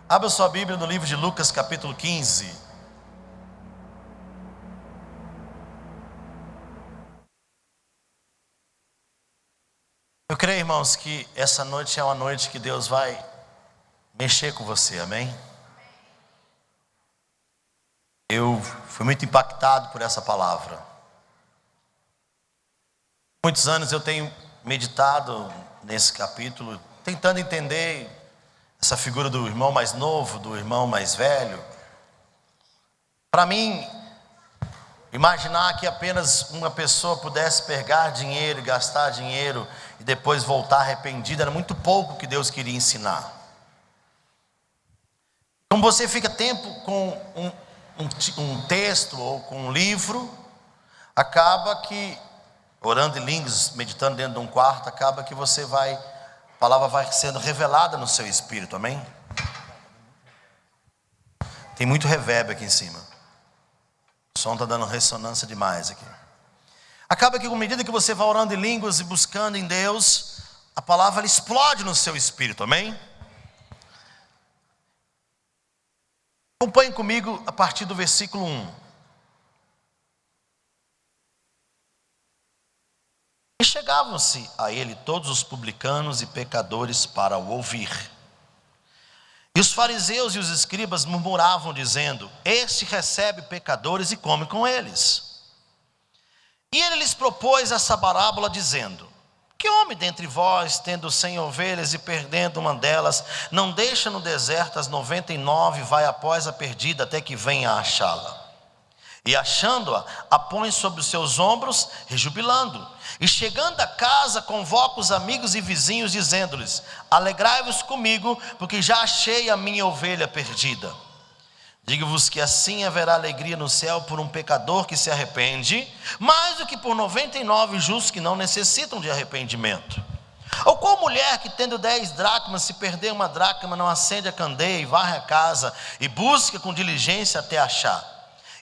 Abra sua Bíblia no livro de Lucas, capítulo 15. Eu creio, irmãos, que essa noite é uma noite que Deus vai mexer com você, amém? Eu fui muito impactado por essa palavra. Muitos anos eu tenho meditado nesse capítulo, tentando entender essa figura do irmão mais novo, do irmão mais velho. Para mim, imaginar que apenas uma pessoa pudesse pegar dinheiro e gastar dinheiro e depois voltar arrependido era muito pouco que Deus queria ensinar. Como você fica tempo com um texto ou com um livro, acaba que, orando em línguas, meditando dentro de um quarto, acaba que a palavra vai sendo revelada no seu espírito, amém? Tem muito reverb aqui em cima. O som está dando ressonância demais aqui. Acaba que, com medida que você vai orando em línguas e buscando em Deus, a palavra ela explode no seu espírito, amém? Acompanhe comigo a partir do versículo 1. E chegavam-se a ele todos os publicanos e pecadores para o ouvir. E os fariseus e os escribas murmuravam, dizendo: este recebe pecadores e come com eles. E ele lhes propôs essa parábola, dizendo: que homem dentre vós, tendo 100 ovelhas e perdendo uma delas, não deixa no deserto as 99 e vai após a perdida até que venha a achá-la? E achando-a, a põe sobre os seus ombros, rejubilando. E chegando a casa, convoca os amigos e vizinhos, dizendo-lhes: alegrai-vos comigo, porque já achei a minha ovelha perdida. Digo-vos que assim haverá alegria no céu por um pecador que se arrepende, mais do que por 99 justos que não necessitam de arrependimento. Ou qual mulher que, tendo 10 dracmas, se perder uma dracma, não acende a candeia e varre a casa e busca com diligência até achar?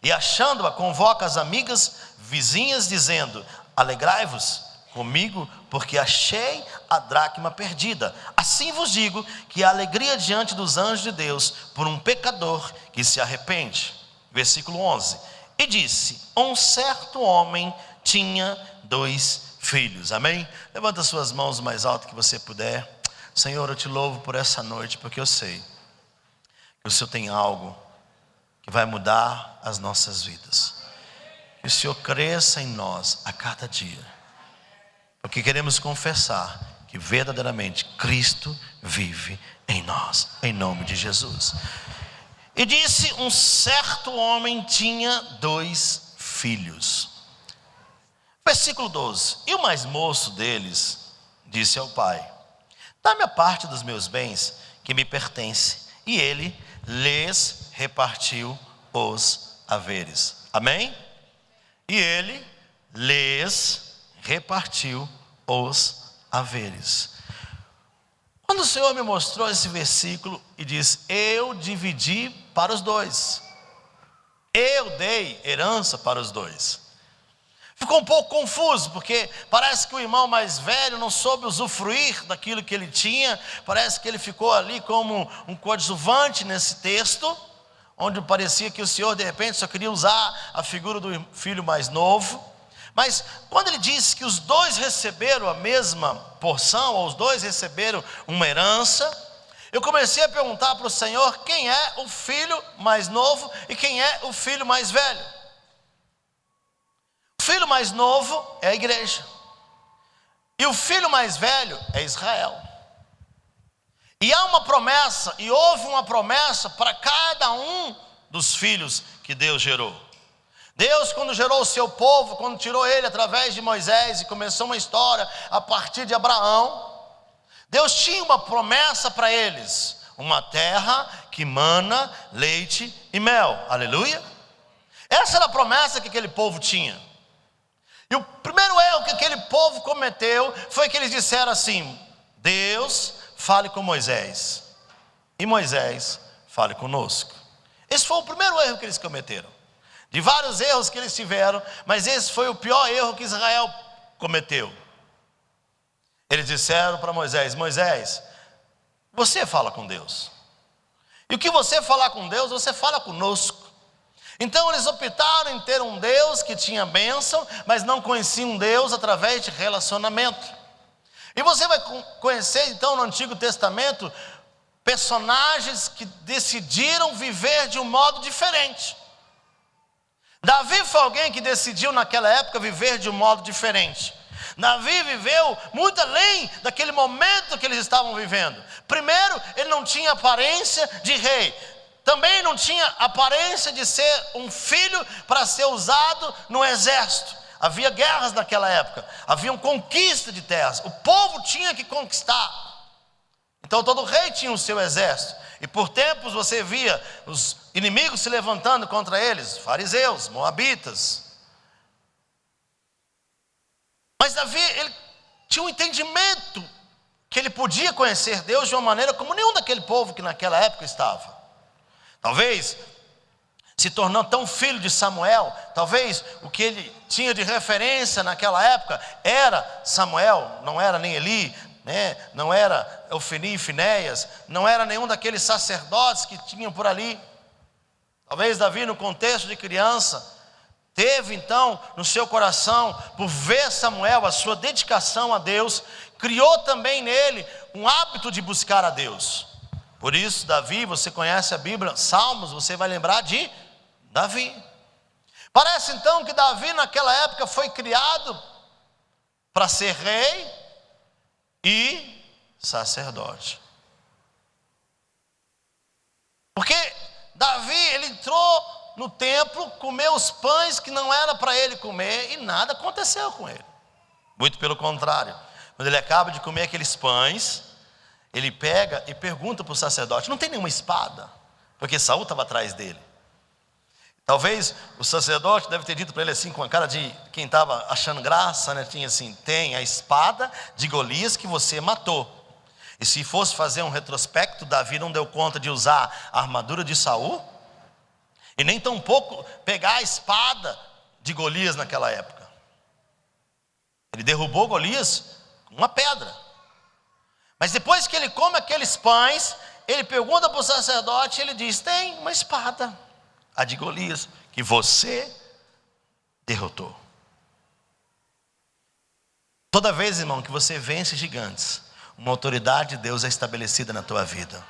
E achando-a, convoca as amigas vizinhas, dizendo: alegrai-vos comigo, porque achei a dracma perdida. Assim vos digo que há alegria diante dos anjos de Deus por um pecador que se arrepende. Versículo 11. E disse: um certo homem tinha 2 filhos. Amém? Levanta suas mãos o mais alto que você puder. Senhor, eu te louvo por essa noite, porque eu sei que o Senhor tem algo que vai mudar as nossas vidas. Que o Senhor cresça em nós a cada dia, porque queremos confessar que verdadeiramente Cristo vive em nós, em nome de Jesus. E disse: um certo homem tinha 2 filhos. Versículo 12. E o mais moço deles disse ao pai: dá-me a parte dos meus bens que me pertence. E ele lhes repartiu os haveres. Amém? E ele lhes repartiu os haveres. Quando o Senhor me mostrou esse versículo e disse: eu dividi para os 2, eu dei herança para os 2, ficou um pouco confuso, porque parece que o irmão mais velho não soube usufruir daquilo que ele tinha. Parece que ele ficou ali como um coadjuvante nesse texto, onde parecia que o Senhor de repente só queria usar a figura do filho mais novo. Mas quando ele disse que os 2 receberam a mesma porção, ou os 2 receberam uma herança, eu comecei a perguntar para o Senhor: quem é o filho mais novo e quem é o filho mais velho? O filho mais novo é a igreja, e o filho mais velho é Israel. E há uma promessa, e houve uma promessa para cada um dos filhos que Deus gerou. Deus, quando gerou o seu povo, quando tirou ele através de Moisés e começou uma história a partir de Abraão, Deus tinha uma promessa para eles: uma terra que mana leite e mel. Aleluia. Essa era a promessa que aquele povo tinha. E o primeiro erro que aquele povo cometeu foi que eles disseram assim: Deus, fale com Moisés, e Moisés, fale conosco. Esse foi o primeiro erro que eles cometeram. De vários erros que eles tiveram, mas esse foi o pior erro que Israel cometeu. Eles disseram para Moisés: Moisés, você fala com Deus. E o que você falar com Deus, você fala conosco. Então eles optaram em ter um Deus que tinha bênção, mas não conheciam um Deus através de relacionamento. E você vai conhecer então no Antigo Testamento personagens que decidiram viver de um modo diferente. Davi foi alguém que decidiu naquela época viver de um modo diferente. Davi viveu muito além daquele momento que eles estavam vivendo. Primeiro, ele não tinha aparência de rei. Também não tinha aparência de ser um filho para ser usado no exército. Havia guerras naquela época, haviam conquista de terras. O povo tinha que conquistar. Então todo rei tinha o seu exército. E por tempos você via os inimigos se levantando contra eles, fariseus, moabitas. Mas Davi, ele tinha um entendimento que ele podia conhecer Deus de uma maneira como nenhum daquele povo que naquela época estava. Talvez se tornou tão filho de Samuel, talvez o que ele tinha de referência naquela época era Samuel, não era nem Eli, não era Ofni e Finéias, não era nenhum daqueles sacerdotes que tinham por ali. Talvez Davi, no contexto de criança, teve então no seu coração, por ver Samuel, a sua dedicação a Deus, criou também nele um hábito de buscar a Deus. Por isso Davi, você conhece a Bíblia, Salmos, você vai lembrar de Davi. Parece então que Davi naquela época foi criado para ser rei e sacerdote. Porque Davi, ele entrou no templo, comeu os pães que não era para ele comer e nada aconteceu com ele. Muito pelo contrário, quando ele acaba de comer aqueles pães, ele pega e pergunta para o sacerdote: não tem nenhuma espada? Porque Saul estava atrás dele. Talvez o sacerdote deve ter dito para ele assim, com a cara de quem estava achando graça, Tinha assim: tem a espada de Golias que você matou. E se fosse fazer um retrospecto, Davi não deu conta de usar a armadura de Saul, e nem tampouco pegar a espada de Golias naquela época. Ele derrubou Golias com uma pedra. Mas depois que ele come aqueles pães, ele pergunta para o sacerdote, ele diz: tem uma espada, a de Golias, que você derrotou. Toda vez, irmão, que você vence gigantes, uma autoridade de Deus é estabelecida na tua vida.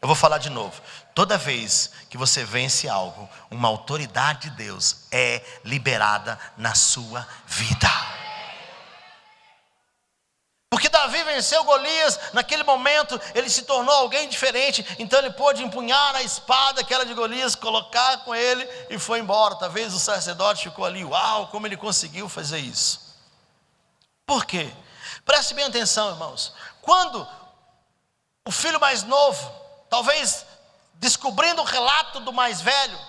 Eu vou falar de novo. Toda vez que você vence algo, uma autoridade de Deus é liberada na sua vida. Porque Davi venceu Golias, naquele momento ele se tornou alguém diferente, então ele pôde empunhar a espada que era de Golias, colocar com ele e foi embora. Talvez o sacerdote ficou ali: uau, como ele conseguiu fazer isso. Por quê? Preste bem atenção, irmãos. Quando o filho mais novo, talvez descobrindo o relato do mais velho,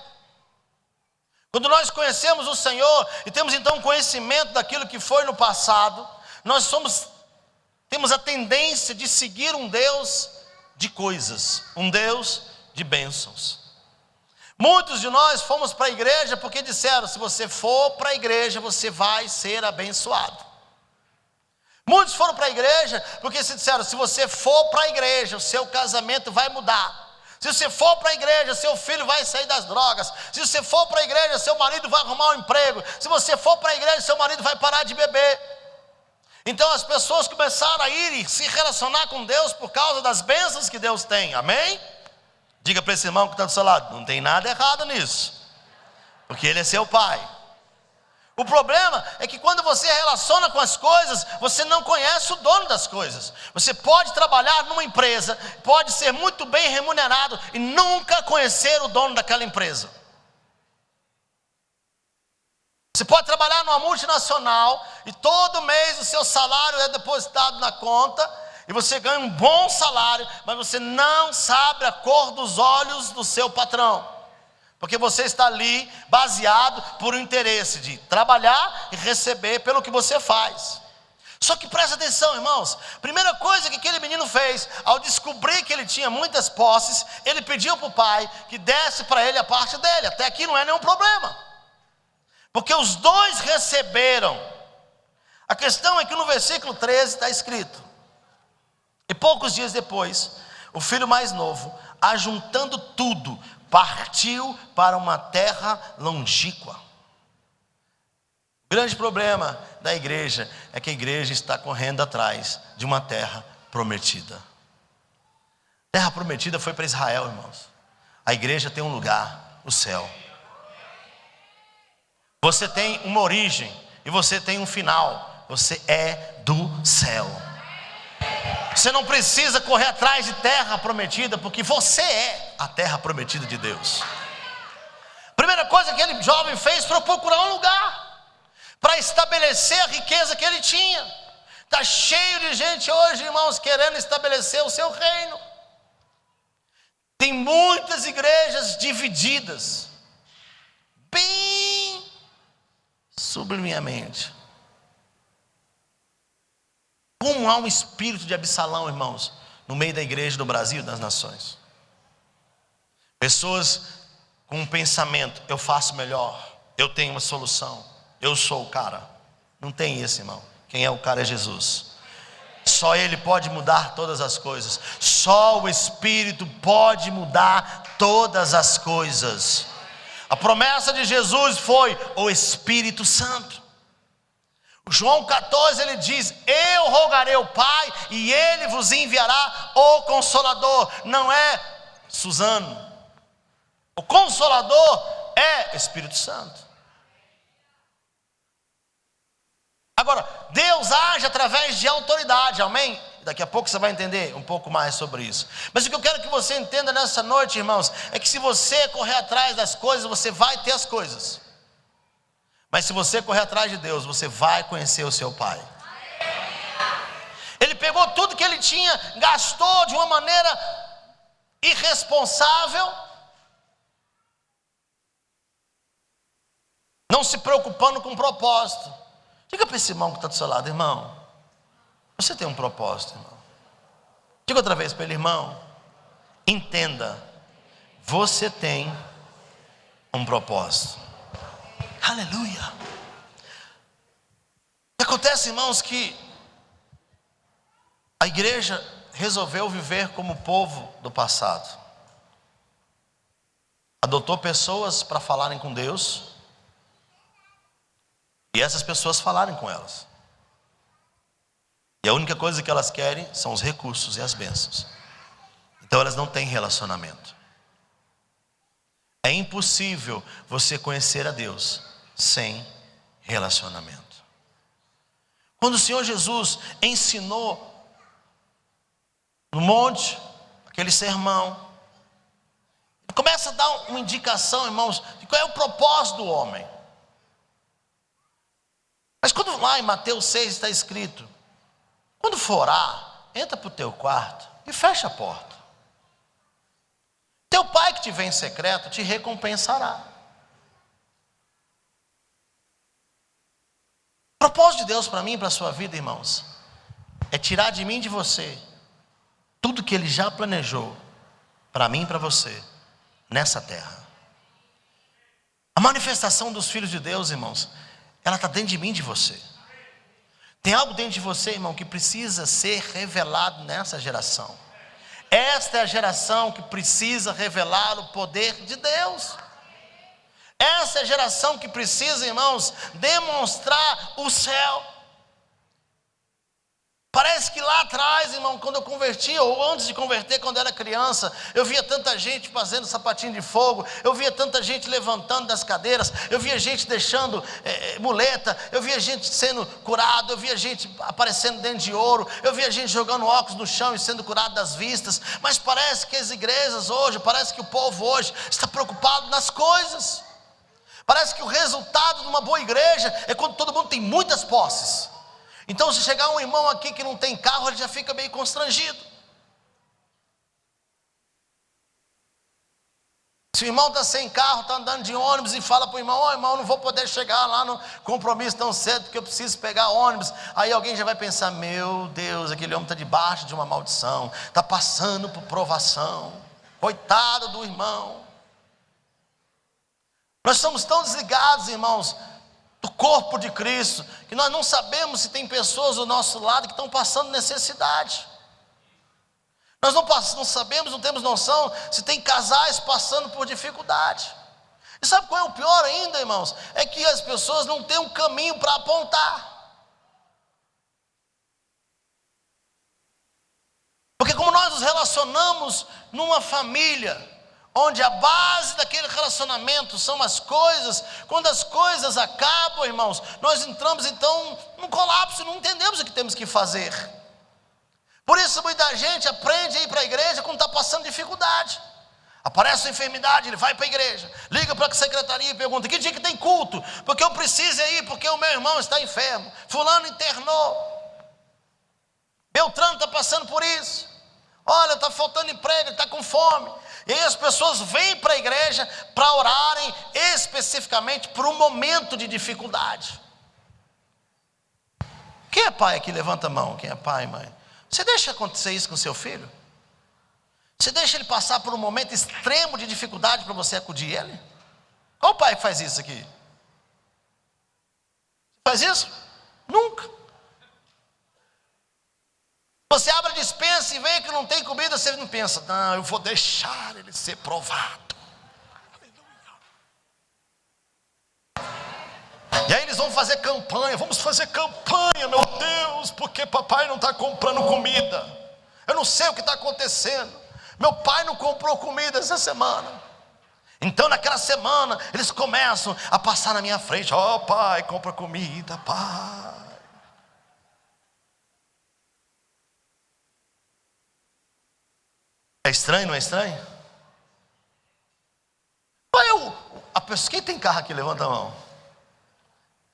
quando nós conhecemos o Senhor e temos então conhecimento daquilo que foi no passado, nós temos a tendência de seguir um Deus de coisas, um Deus de bênçãos. Muitos de nós fomos para a igreja porque disseram: se você for para a igreja, você vai ser abençoado. Muitos foram para a igreja porque se disseram: se você for para a igreja, o seu casamento vai mudar. Se você for para a igreja, seu filho vai sair das drogas. Se você for para a igreja, seu marido vai arrumar um emprego. Se você for para a igreja, seu marido vai parar de beber. Então as pessoas começaram a ir e se relacionar com Deus por causa das bênçãos que Deus tem, amém? Diga para esse irmão que está do seu lado: não tem nada errado nisso, porque Ele é seu pai. O problema é que quando você relaciona com as coisas, você não conhece o dono das coisas. Você pode trabalhar numa empresa, pode ser muito bem remunerado e nunca conhecer o dono daquela empresa. Você pode trabalhar numa multinacional e todo mês o seu salário é depositado na conta e você ganha um bom salário, mas você não sabe a cor dos olhos do seu patrão. Porque você está ali baseado por um interesse de trabalhar e receber pelo que você faz. Só que presta atenção, irmãos. Primeira coisa que aquele menino fez, ao descobrir que ele tinha muitas posses, ele pediu para o pai que desse para ele a parte dele. Até aqui não é nenhum problema, porque os dois receberam. A questão é que no versículo 13 está escrito: e poucos dias depois, o filho mais novo, ajuntando tudo, partiu para uma terra longínqua. O grande problema da igreja é que a igreja está correndo atrás de uma terra prometida. Terra prometida foi para Israel, irmãos. A igreja tem um lugar, o céu. Você tem uma origem e você tem um final. Você é do céu. Você não precisa correr atrás de terra prometida, porque você é a terra prometida de Deus. A primeira coisa que aquele jovem fez foi procurar um lugar para estabelecer a riqueza que ele tinha. Está cheio de gente hoje, irmãos, querendo estabelecer o seu reino. Tem muitas igrejas divididas, bem sublimemente. Como há um espírito de Absalão, irmãos, no meio da igreja do Brasil e das nações. Pessoas com um pensamento: eu faço melhor, eu tenho uma solução, eu sou o cara. Não tem isso, irmão. Quem é o cara é Jesus. Só Ele pode mudar todas as coisas. Só o Espírito pode mudar todas as coisas. A promessa de Jesus foi o Espírito Santo. João 14 ele diz: eu rogarei ao Pai e Ele vos enviará o Consolador. Não é Suzano. O Consolador é Espírito Santo. Agora, Deus age através de autoridade, amém? Daqui a pouco você vai entender um pouco mais sobre isso. Mas o que eu quero que você entenda nessa noite, irmãos, é que se você correr atrás das coisas, você vai ter as coisas. Mas se você correr atrás de Deus, você vai conhecer o seu Pai. Ele pegou tudo que ele tinha, gastou de uma maneira irresponsável, não se preocupando com o propósito. Diga para esse irmão que está do seu lado: irmão, você tem um propósito, irmão. Diga outra vez para ele: irmão, entenda, você tem um propósito. Aleluia. Acontece, irmãos, que a igreja resolveu viver como o povo do passado. Adotou pessoas para falarem com Deus, e essas pessoas falarem com elas. E a única coisa que elas querem são os recursos e as bênçãos. Então elas não têm relacionamento. É impossível você conhecer a Deus sem relacionamento. Quando o Senhor Jesus ensinou no monte, aquele sermão, ele começa a dar uma indicação, irmãos, de qual é o propósito do homem. Mas quando lá em Mateus 6 está escrito: quando for orar, entra para o teu quarto e fecha a porta. Teu pai que te vê em secreto te recompensará. O propósito de Deus para mim e para a sua vida, irmãos, é tirar de mim e de você tudo que Ele já planejou para mim e para você nessa terra. A manifestação dos filhos de Deus, irmãos, ela está dentro de mim e de você. Tem algo dentro de você, irmão, que precisa ser revelado nessa geração. Esta é a geração que precisa revelar o poder de Deus. Essa é a geração que precisa, irmãos, demonstrar o céu. Parece que lá atrás, irmão, quando eu converti, ou antes de converter, quando eu era criança, eu via tanta gente fazendo sapatinho de fogo, eu via tanta gente levantando das cadeiras, eu via gente deixando muleta, eu via gente sendo curado, eu via gente aparecendo dentro de ouro, eu via gente jogando óculos no chão e sendo curado das vistas. Mas parece que as igrejas hoje, parece que o povo hoje está preocupado nas coisas. Parece que o resultado de uma boa igreja é quando todo mundo tem muitas posses. Então, se chegar um irmão aqui que não tem carro, ele já fica meio constrangido. Se o irmão está sem carro, está andando de ônibus e fala para o irmão: irmão, não vou poder chegar lá no compromisso tão cedo, porque eu preciso pegar ônibus. Aí alguém já vai pensar: meu Deus, aquele homem está debaixo de uma maldição, está passando por provação, coitado do irmão. Nós estamos tão desligados, irmãos, do corpo de Cristo, que nós não sabemos se tem pessoas do nosso lado que estão passando necessidade. Nós não sabemos, não temos noção se tem casais passando por dificuldade. E sabe qual é o pior ainda, irmãos? É que as pessoas não têm um caminho para apontar. Porque como nós nos relacionamos numa família, onde a base daquele relacionamento são as coisas, quando as coisas acabam, irmãos, nós entramos então num colapso e não entendemos o que temos que fazer. Por isso muita gente aprende a ir para a igreja quando está passando dificuldade. Aparece uma enfermidade, ele vai para a igreja, liga para a secretaria e pergunta: que dia que tem culto? Porque eu preciso ir, porque o meu irmão está enfermo, fulano internou, Beltrano está passando por isso, olha, está faltando emprego, ele está com fome. E aí as pessoas vêm para a igreja para orarem especificamente por um momento de dificuldade. Quem é pai aqui? Levanta a mão. Quem é pai, mãe? Você deixa acontecer isso com seu filho? Você deixa ele passar por um momento extremo de dificuldade para você acudir ele? Qual pai que faz isso aqui? Faz isso? Nunca. Você abre a despensa e vê que não tem comida, você não pensa: não, eu vou deixar ele ser provado. E aí eles vão fazer campanha: vamos fazer campanha, meu Deus, porque papai não está comprando comida. Eu não sei o que está acontecendo. Meu pai não comprou comida essa semana. Então naquela semana eles começam a passar na minha frente: ó, pai, compra comida, pai. É estranho, não é estranho? Qual é a pessoa? Quem tem carro aqui, levanta a mão.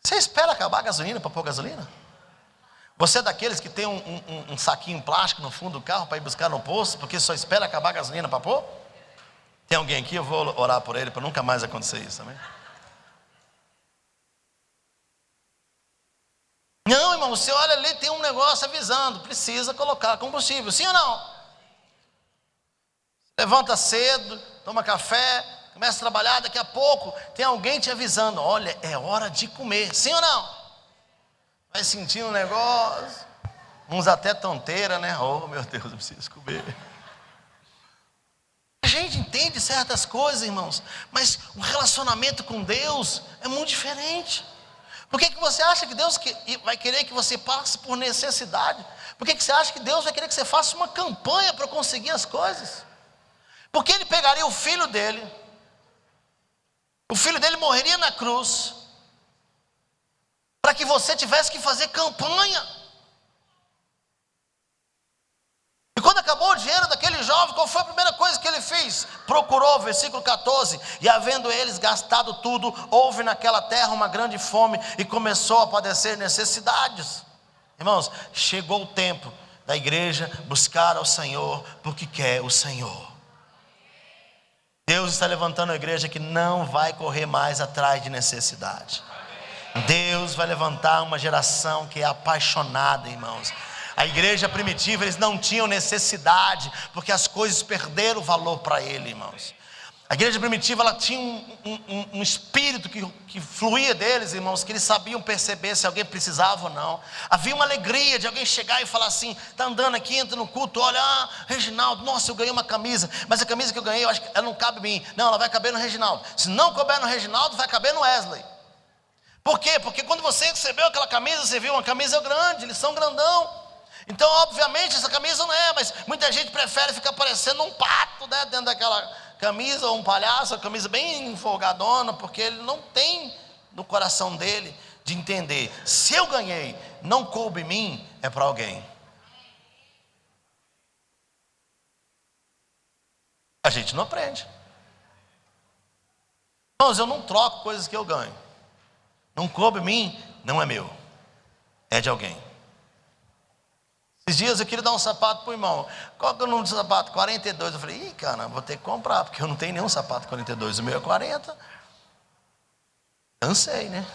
Você espera acabar a gasolina para pôr gasolina? Você é daqueles que tem um saquinho plástico no fundo do carro para ir buscar no posto, porque só espera acabar a gasolina para pôr? Tem alguém aqui? Eu vou orar por ele para nunca mais acontecer isso também. Não, irmão, você olha ali, tem um negócio avisando: precisa colocar combustível, sim ou não? Levanta cedo, toma café, começa a trabalhar, daqui a pouco tem alguém te avisando: olha, é hora de comer, sim ou não? Vai sentindo um negócio, uns até tonteira, né? Oh, meu Deus, eu preciso comer. A gente entende certas coisas, irmãos, mas o relacionamento com Deus é muito diferente. Por que você acha que Deus vai querer que você passe por necessidade? Por que você acha que Deus vai querer que você faça uma campanha para conseguir as coisas? Porque ele pegaria o filho dele morreria na cruz, para que você tivesse que fazer campanha. E quando acabou o dinheiro daquele jovem, qual foi a primeira coisa que ele fez? Procurou, versículo 14, e havendo eles gastado tudo, houve naquela terra uma grande fome, e começou a padecer necessidades. Irmãos, chegou o tempo da igreja buscar ao Senhor, porque quer o Senhor. Deus está levantando a igreja que não vai correr mais atrás de necessidade. Deus vai levantar uma geração que é apaixonada, irmãos. A igreja primitiva, eles não tinham necessidade, porque as coisas perderam valor para ele, irmãos. A igreja primitiva, ela tinha um espírito que fluía deles, irmãos, que eles sabiam perceber se alguém precisava ou não. Havia uma alegria de alguém chegar e falar assim: está andando aqui, entra no culto, olha, Reginaldo, nossa, eu ganhei uma camisa, mas a camisa que eu ganhei, eu acho que ela não cabe em mim. Não, ela vai caber no Reginaldo. Se não couber no Reginaldo, vai caber no Wesley. Por quê? Porque quando você recebeu aquela camisa, você viu uma camisa grande, eles são grandão. Então, obviamente, essa camisa não é, mas muita gente prefere ficar parecendo um pato, né, dentro daquela camisa, ou um palhaço, uma camisa bem folgadona, porque ele não tem no coração dele de entender: se eu ganhei, não coube em mim, é para alguém. A gente não aprende. Irmãos, eu não troco coisas que eu ganho. Não coube em mim, não é meu, é de alguém. Esses dias eu queria dar um sapato para o irmão. Qual que é o número do sapato? 42. Eu falei: ih, cara, vou ter que comprar, porque eu não tenho nenhum sapato 42. O meu é 40. Cansei, né?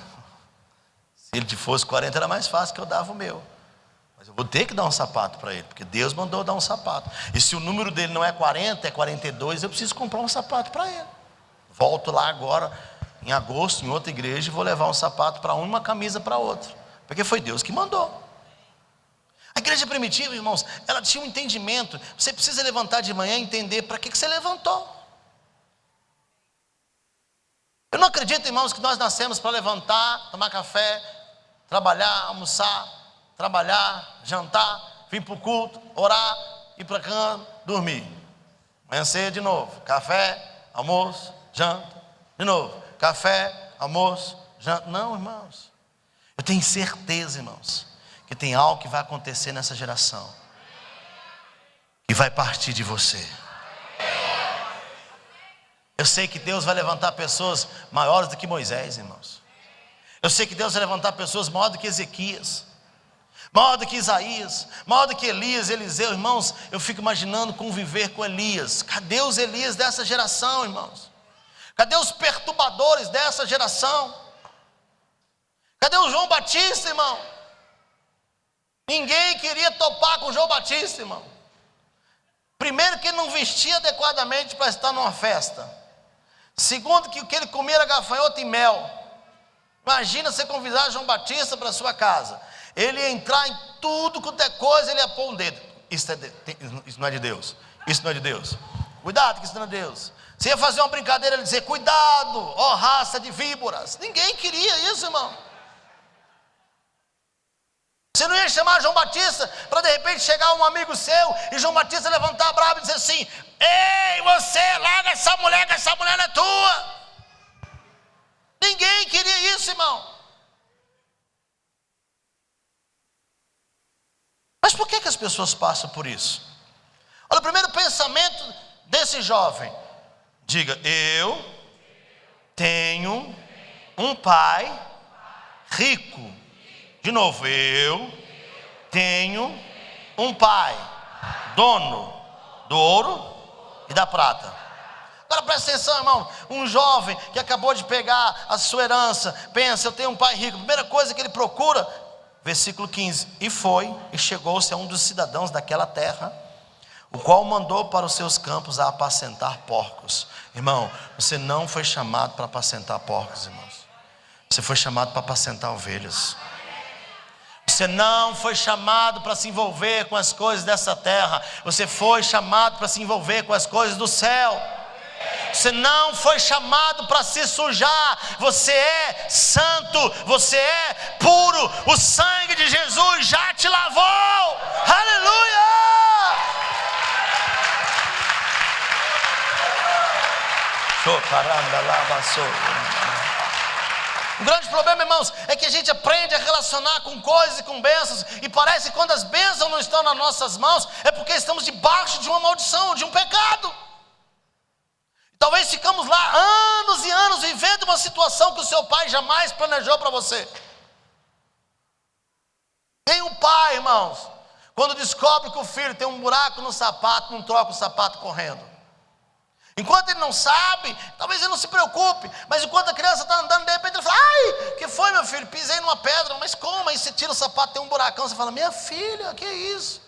Se ele fosse 40 era mais fácil, que eu dava o meu. Mas eu vou ter que dar um sapato para ele, porque Deus mandou dar um sapato. E se o número dele não é 40, é 42, eu preciso comprar um sapato para ele. Volto lá agora, em agosto, em outra igreja, e vou levar um sapato para um e uma camisa para outra, porque foi Deus que mandou. A igreja primitiva, irmãos, ela tinha um entendimento. Você precisa levantar de manhã e entender para que você levantou. Eu não acredito, irmãos, que nós nascemos para levantar, tomar café, trabalhar, almoçar, trabalhar, jantar, vir para o culto, orar, ir para a cama, dormir. Amanhã cedo de novo, café, almoço, janta, de novo, café, almoço, janta. Não, irmãos, eu tenho certeza, irmãos, que tem algo que vai acontecer nessa geração, e vai partir de você. Eu sei que Deus vai levantar pessoas maiores do que Moisés, irmãos. Eu sei que Deus vai levantar pessoas maiores do que Ezequias, maior do que Isaías, maior do que Elias, Eliseu. Irmãos, eu fico imaginando conviver com Elias. Cadê os Elias dessa geração, irmãos? Cadê os perturbadores dessa geração? Cadê o João Batista, irmão? Ninguém queria topar com o João Batista, irmão. Primeiro, que ele não vestia adequadamente para estar numa festa. Segundo, que o que ele comia era gafanhoto e mel. Imagina você convidar João Batista para a sua casa. Ele ia entrar em tudo quanto é coisa, ele ia pôr um dedo. Isso não é de Deus. Isso não é de Deus. Cuidado, que isso não é de Deus. Você ia fazer uma brincadeira, ele ia dizer: cuidado, ó raça de víboras. Ninguém queria isso, irmão. Você não ia chamar João Batista para de repente chegar um amigo seu e João Batista levantar bravo e dizer assim: ei, você, larga essa mulher, que essa mulher não é tua. Ninguém queria isso, irmão. Mas por que as pessoas passam por isso? Olha, o primeiro pensamento desse jovem: diga, eu tenho um pai rico. De novo, eu tenho um pai, dono do ouro e da prata. Agora presta atenção, irmão. Um jovem que acabou de pegar a sua herança, pensa: eu tenho um pai rico. Primeira coisa que ele procura, versículo 15: e foi, e chegou-se a um dos cidadãos daquela terra, o qual mandou para os seus campos a apacentar porcos. Irmão, você não foi chamado para apacentar porcos, irmãos. Você foi chamado para apacentar ovelhas. Você não foi chamado para se envolver com as coisas dessa terra. Você foi chamado para se envolver com as coisas do céu. Você não foi chamado para se sujar. Você é santo, você é puro. O sangue de Jesus já te lavou. Aleluia! O grande problema, irmãos, é que a gente aprende a relacionar com coisas e com bênçãos, e parece que quando as bênçãos não estão nas nossas mãos, é porque estamos debaixo de uma maldição, de um pecado. Talvez ficamos lá anos e anos vivendo uma situação que o seu pai jamais planejou para você. Tem um pai, irmãos, quando descobre que o filho tem um buraco no sapato, não troca o sapato correndo. Enquanto ele não sabe, talvez ele não se preocupe, mas enquanto a criança está andando, de repente ele fala: ai, que foi, meu filho? Pisei numa pedra. Mas como? Aí você tira o sapato, tem um buracão, você fala: minha filha, que é isso?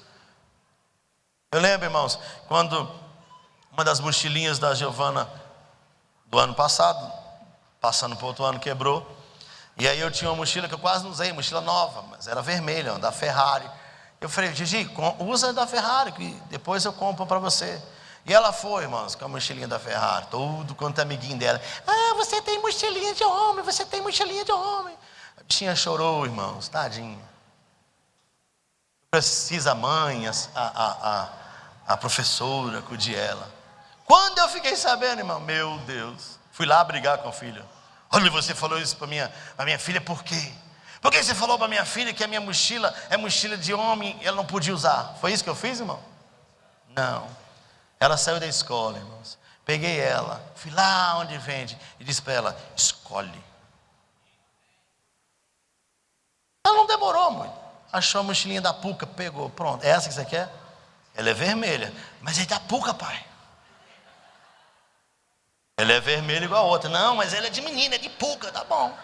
Eu lembro, irmãos, quando uma das mochilinhas da Giovana do ano passado, passando para o outro ano, quebrou. E aí eu tinha uma mochila que eu quase não usei, mochila nova, mas era vermelha, da Ferrari. Eu falei: Gigi, usa da Ferrari, que depois eu compro para você. E ela foi, irmãos, com a mochilinha da Ferrari, tudo quanto é amiguinho dela. Ah, você tem mochilinha de homem, você tem mochilinha de homem. A bichinha chorou, irmãos, tadinha. Precisa a mãe, a professora, acudir ela. Quando eu fiquei sabendo, irmão, meu Deus, fui lá brigar com a filha. Olha, você falou isso para minha filha, por quê? Por que você falou para minha filha que a minha mochila é mochila de homem, ela não podia usar? Foi isso que eu fiz, irmão? Não. Ela saiu da escola, irmãos. Peguei ela, fui lá onde vende e disse para ela: escolhe. Ela não demorou muito. Achou a mochilinha da Puca, pegou, pronto. É essa que você quer? Ela é vermelha. Mas é da Puca, pai. Ela é vermelha igual a outra. Não, mas ela é de menina, é de Puca, tá bom.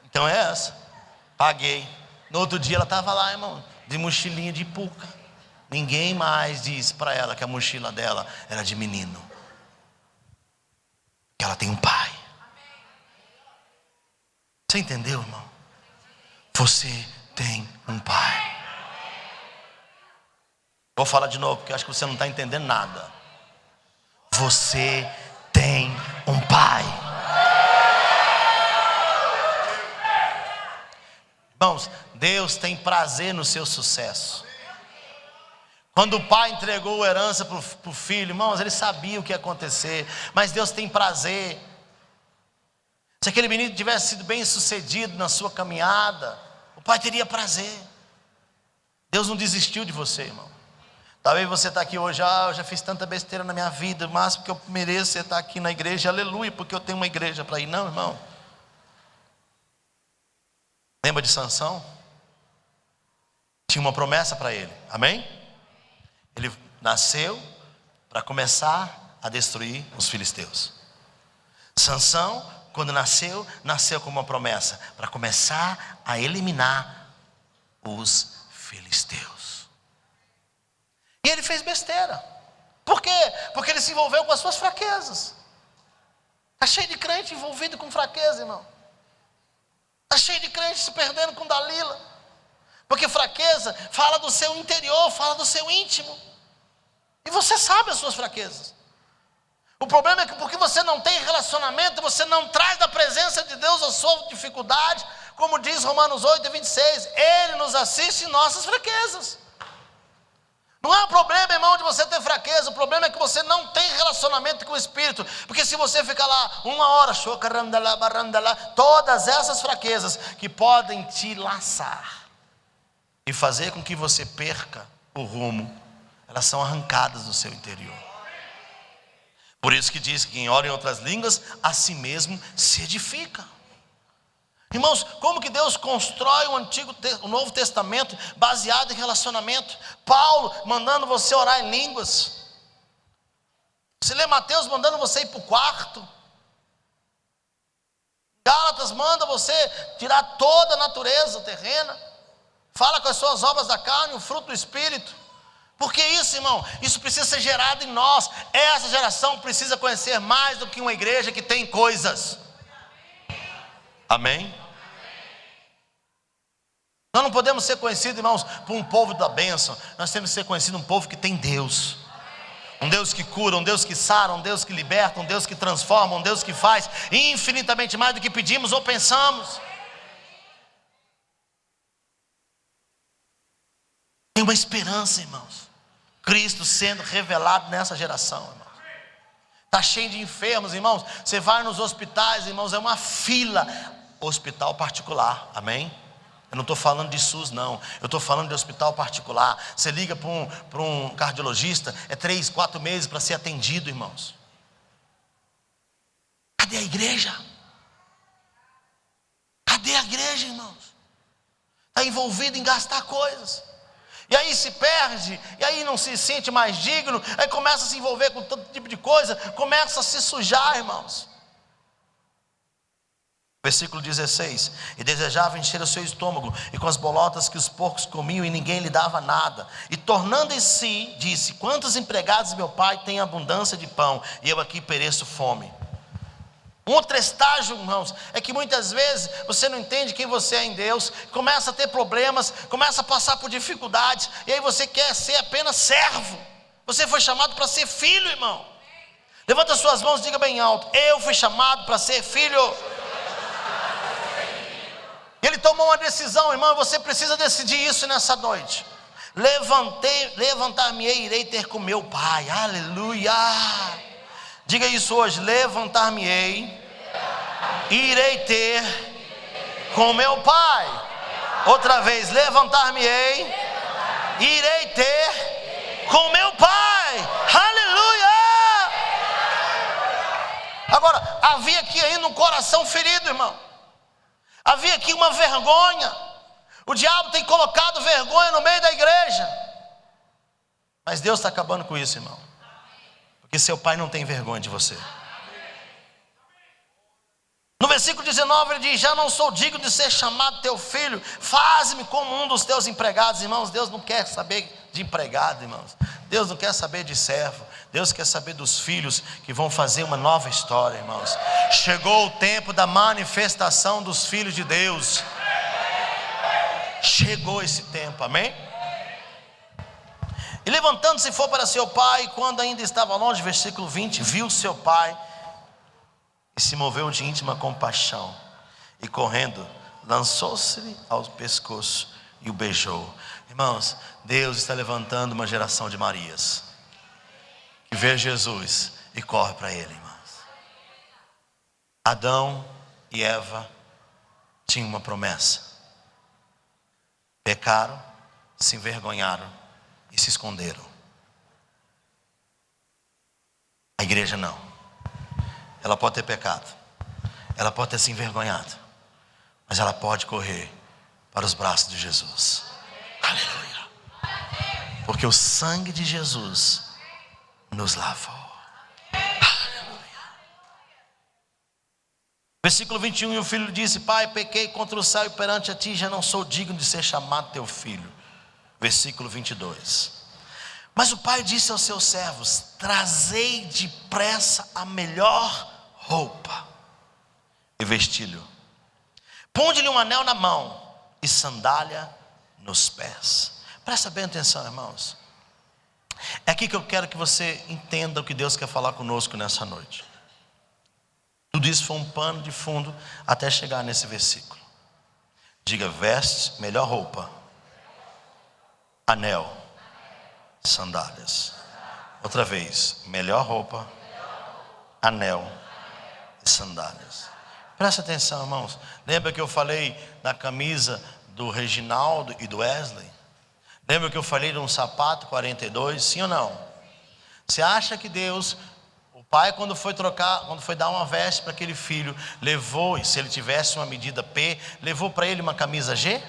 Então é essa. Paguei. No outro dia ela estava lá, irmão, de mochilinha de Puca. Ninguém mais disse para ela que a mochila dela era de menino. Que ela tem um pai. Você entendeu, irmão? Você tem um pai. Vou falar de novo, porque eu acho que você não está entendendo nada. Você tem um pai. Irmãos, Deus tem prazer no seu sucesso. Quando o pai entregou a herança para o filho, irmãos, ele sabia o que ia acontecer, mas Deus tem prazer. Se aquele menino tivesse sido bem sucedido na sua caminhada, o pai teria prazer. Deus não desistiu de você, irmão. Talvez você está aqui hoje, eu já fiz tanta besteira na minha vida, mas porque eu mereço estar aqui na igreja, aleluia, porque eu tenho uma igreja para ir. Não, irmão. Lembra de Sansão? Tinha uma promessa para ele, amém? Ele nasceu para começar a destruir os filisteus. Sansão, quando nasceu com uma promessa para começar a eliminar os filisteus. E ele fez besteira. Por quê? Porque ele se envolveu com as suas fraquezas. Está cheio de crente envolvido com fraqueza, irmão. Está cheio de crente se perdendo com Dalila. Porque fraqueza fala do seu interior, fala do seu íntimo. E você sabe as suas fraquezas. O problema é que porque você não tem relacionamento, você não traz da presença de Deus a sua dificuldade. Como diz Romanos 8:26, Ele nos assiste em nossas fraquezas. Não é um problema, irmão, de você ter fraqueza. O problema é que você não tem relacionamento com o Espírito. Porque se você ficar lá uma hora, todas essas fraquezas que podem te laçar e fazer com que você perca o rumo, elas são arrancadas do seu interior. Por isso que diz que quem ora em outras línguas, a si mesmo se edifica. Irmãos, como que Deus constrói o Novo Testamento baseado em relacionamento? Paulo mandando você orar em línguas. Você lê Mateus mandando você ir para o quarto. Gálatas manda você tirar toda a natureza terrena. Fala com as suas obras da carne, o fruto do Espírito. Porque isso, irmão, isso precisa ser gerado em nós. Essa geração precisa conhecer mais do que uma igreja que tem coisas. Amém? Nós não podemos ser conhecidos, irmãos, por um povo da bênção. Nós temos que ser conhecidos um povo que tem Deus. Um Deus que cura, um Deus que sara, um Deus que liberta, um Deus que transforma, um Deus que faz infinitamente mais do que pedimos ou pensamos. Tem uma esperança, irmãos. Cristo sendo revelado nessa geração, irmãos. Está cheio de enfermos, irmãos. Você vai nos hospitais, irmãos, é uma fila. Hospital particular, amém? Eu não estou falando de SUS, não. Eu estou falando de hospital particular. Você liga para um cardiologista, é 3, 4 meses para ser atendido, irmãos. Cadê a igreja? Cadê a igreja, irmãos? Está envolvido em gastar coisas. E aí se perde, e aí não se sente mais digno, aí começa a se envolver com todo tipo de coisa, começa a se sujar, irmãos. Versículo 16, e desejava encher o seu estômago, e com as bolotas que os porcos comiam, e ninguém lhe dava nada. E tornando em si, disse: quantos empregados meu pai tem abundância de pão, e eu aqui pereço fome. Um outro estágio, irmãos, é que muitas vezes você não entende quem você é em Deus, começa a ter problemas, começa a passar por dificuldades, e aí você quer ser apenas servo. Você foi chamado para ser filho, irmão. Levanta suas mãos e diga bem alto: eu fui chamado para ser filho. Ele tomou uma decisão, irmão, e você precisa decidir isso nessa noite. Levantar-me-ei e irei ter com meu pai. Aleluia. Diga isso hoje: levantar-me-ei e irei ter com meu pai. Outra vez: levantar-me-ei e irei ter com meu pai. Aleluia. Agora, havia aqui ainda um coração ferido, irmão. Havia aqui uma vergonha. O diabo tem colocado vergonha no meio da igreja. Mas Deus está acabando com isso, irmão. Porque seu pai não tem vergonha de você. No versículo 19 ele diz: já não sou digno de ser chamado teu filho, faze-me como um dos teus empregados. Irmãos, Deus não quer saber de empregado, irmãos. Deus não quer saber de servo. Deus quer saber dos filhos que vão fazer uma nova história, irmãos. Chegou o tempo da manifestação dos filhos de Deus. Chegou esse tempo, amém? E levantando-se foi para seu pai, e quando ainda estava longe, versículo 20, viu seu pai e se moveu de íntima compaixão, e correndo, lançou-se ao pescoço e o beijou. Irmãos, Deus está levantando uma geração de Marias, que vê Jesus e corre para Ele, irmãos. Adão e Eva tinham uma promessa. Pecaram, se envergonharam e se esconderam. A igreja não. Ela pode ter pecado, ela pode ter se envergonhado, mas ela pode correr para os braços de Jesus. Aleluia. Porque o sangue de Jesus nos lavou. Versículo 21, e o filho disse: Pai, pequei contra o céu e perante a ti, já não sou digno de ser chamado teu filho. Versículo 22. Mas o pai disse aos seus servos: trazei depressa a melhor roupa e vestilho, ponde-lhe um anel na mão e sandália nos pés. Presta bem atenção, irmãos. É aqui que eu quero que você entenda o que Deus quer falar conosco nessa noite. Tudo isso foi um pano de fundo até chegar nesse versículo. Diga: veste, melhor roupa, anel, sandálias. Outra vez: melhor roupa, anel e sandálias. Presta atenção, irmãos. Lembra que eu falei da camisa do Reginaldo e do Wesley? Lembra que eu falei de um sapato 42? Sim ou não? Você acha que Deus, o pai, quando foi dar uma veste para aquele filho, levou, e se ele tivesse uma medida P, levou para ele uma camisa G?